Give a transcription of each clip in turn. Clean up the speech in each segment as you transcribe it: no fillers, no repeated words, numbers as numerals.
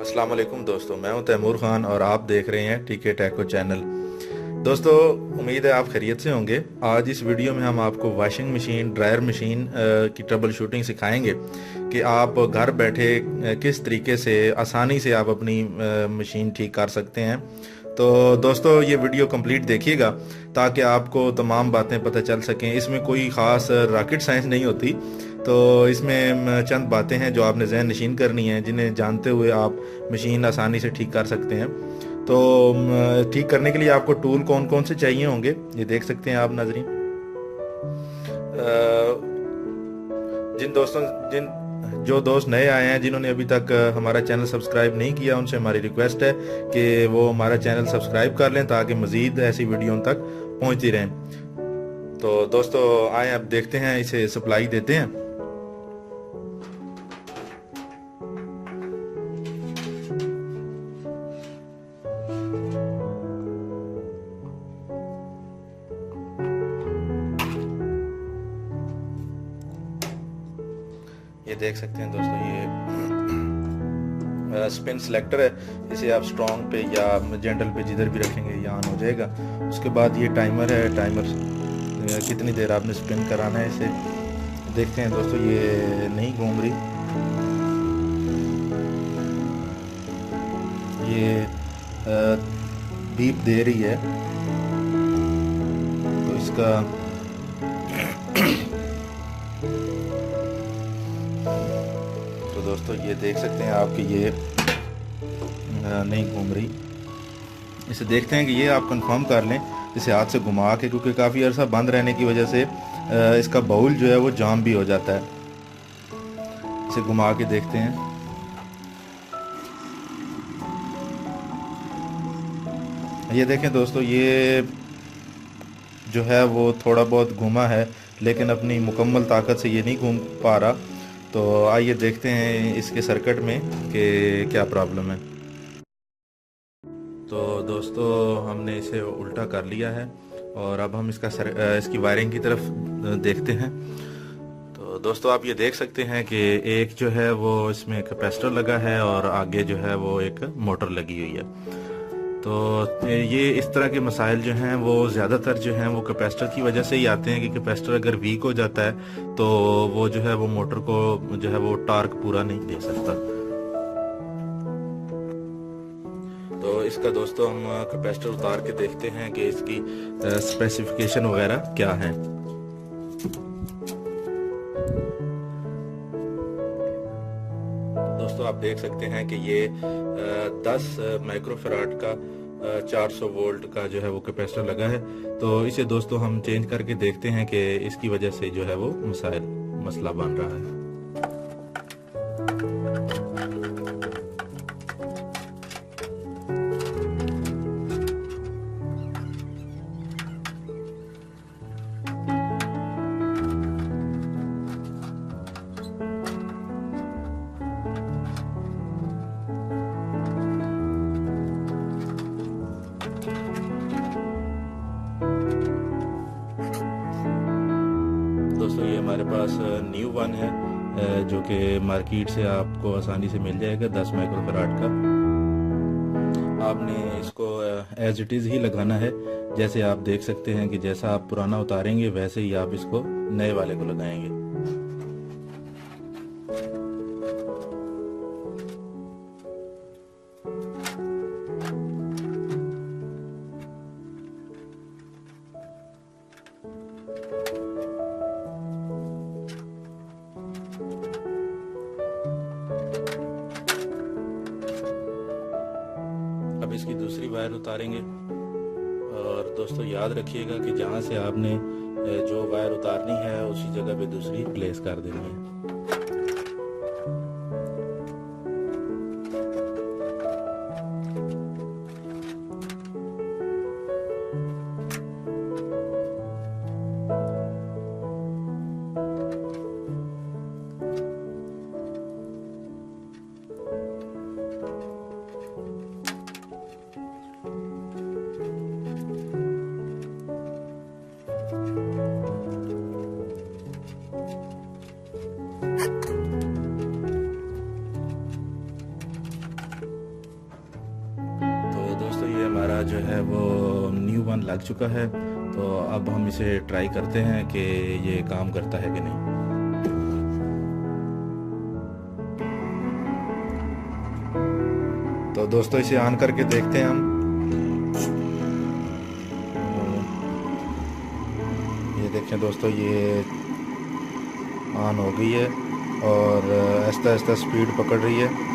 अस्सलाम वालेकुम दोस्तों, मैं हूं तैमूर खान और आप देख रहे हैं टीके टेको चैनल। दोस्तों, उम्मीद है आप खैरियत से होंगे। आज इस वीडियो में हम आपको वॉशिंग मशीन, ड्रायर मशीन की ट्रबल शूटिंग सिखाएंगे कि आप घर बैठे किस तरीके से आसानी से आप अपनी मशीन ठीक कर सकते हैं। तो दोस्तों, ये वीडियो कंप्लीट देखिएगा ताकि आपको तमाम बातें पता चल सकें। इसमें कोई ख़ास रॉकेट साइंस नहीं होती, तो इसमें चंद बातें हैं जो आपने जहन नशीन करनी है, जिन्हें जानते हुए आप मशीन आसानी से ठीक कर सकते हैं। तो ठीक करने के लिए आपको टूल कौन कौन से चाहिए होंगे, ये देख सकते हैं आप नाजरीन। जिन दोस्तों जिन जो दोस्त नए आए हैं, जिन्होंने अभी तक हमारा चैनल सब्सक्राइब नहीं किया, उनसे हमारी रिक्वेस्ट है कि वो हमारा चैनल सब्सक्राइब कर लें ताकि मज़ीद ऐसी वीडियो तक पहुंचती रहें। तो दोस्तों आए, अब देखते हैं, इसे सप्लाई देते हैं। ये देख सकते हैं दोस्तों, ये स्पिन सेलेक्टर है। इसे आप स्ट्रॉन्ग पे या जेंटल पे जिधर भी रखेंगे ये ऑन हो जाएगा। उसके बाद ये टाइमर है, टाइमर कितनी देर आपने स्पिन कराना है इसे देखते हैं दोस्तों। ये नहीं घूम रही, ये बीप दे रही है, तो इसका तो दोस्तों ये देख सकते हैं आप कि ये नहीं घूम रही। इसे देखते हैं कि ये आप कंफर्म कर लें इसे हाथ से घुमा के, क्योंकि काफ़ी अर्सा बंद रहने की वजह से इसका बाउल जो है वो जाम भी हो जाता है। इसे घुमा के देखते हैं। ये देखें दोस्तों, ये जो है वो थोड़ा बहुत घूमा है, लेकिन अपनी मुकम्मल ताकत से ये नहीं घूम पा रहा। तो आइए देखते हैं इसके सर्किट में कि क्या प्रॉब्लम है। तो दोस्तों, हमने इसे उल्टा कर लिया है और अब हम इसकी वायरिंग की तरफ देखते हैं। तो दोस्तों, आप ये देख सकते हैं कि एक जो है वो इसमें कैपेसिटर लगा है और आगे जो है वो एक मोटर लगी हुई है। तो ये इस तरह के मसाइल जो हैं वो ज़्यादातर जो हैं वो कैपेसिटर की वजह से ही आते हैं कि कैपेसिटर अगर वीक हो जाता है तो वो जो है वो मोटर को जो है वो टार्क पूरा नहीं दे सकता। तो इसका दोस्तों हम कैपेसिटर उतार के देखते हैं कि इसकी स्पेसिफिकेशन वगैरह क्या है। दोस्तों, आप देख सकते हैं कि ये 10 माइक्रोफैराड का 400 वोल्ट का जो है वो कैपेसिटर लगा है। तो इसे दोस्तों हम चेंज करके देखते हैं कि इसकी वजह से जो है वो मसला बन रहा है। दोस्तों, ये हमारे पास न्यू वन है जो कि मार्केट से आपको आसानी से मिल जाएगा, 10 माइक्रोफैराड का। आपने इसको एज इट इज़ ही लगाना है। जैसे आप देख सकते हैं कि जैसा आप पुराना उतारेंगे वैसे ही आप इसको नए वाले को लगाएंगे। अब इसकी दूसरी वायर उतारेंगे और दोस्तों याद रखिएगा कि जहाँ से आपने जो वायर उतारनी है उसी जगह पे दूसरी प्लेस कर देनी है। हमारा जो है वो न्यू वन लग चुका है। तो अब हम इसे ट्राई करते हैं कि ये काम करता है कि नहीं। तो दोस्तों इसे ऑन करके देखते हैं हम। ये देखें दोस्तों, ये ऑन हो गई है और आहिस्ता आहिस्ता स्पीड पकड़ रही है।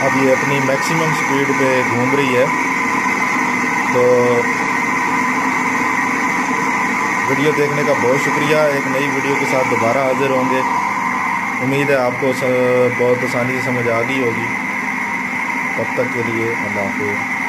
अब ये अपनी मैक्सिमम स्पीड पे घूम रही है। तो वीडियो देखने का बहुत शुक्रिया। एक नई वीडियो के साथ दोबारा हाजिर होंगे। उम्मीद है आपको बहुत आसानी से समझ आ गई होगी। तब तक के लिए अल्लाह हाफ़िज़।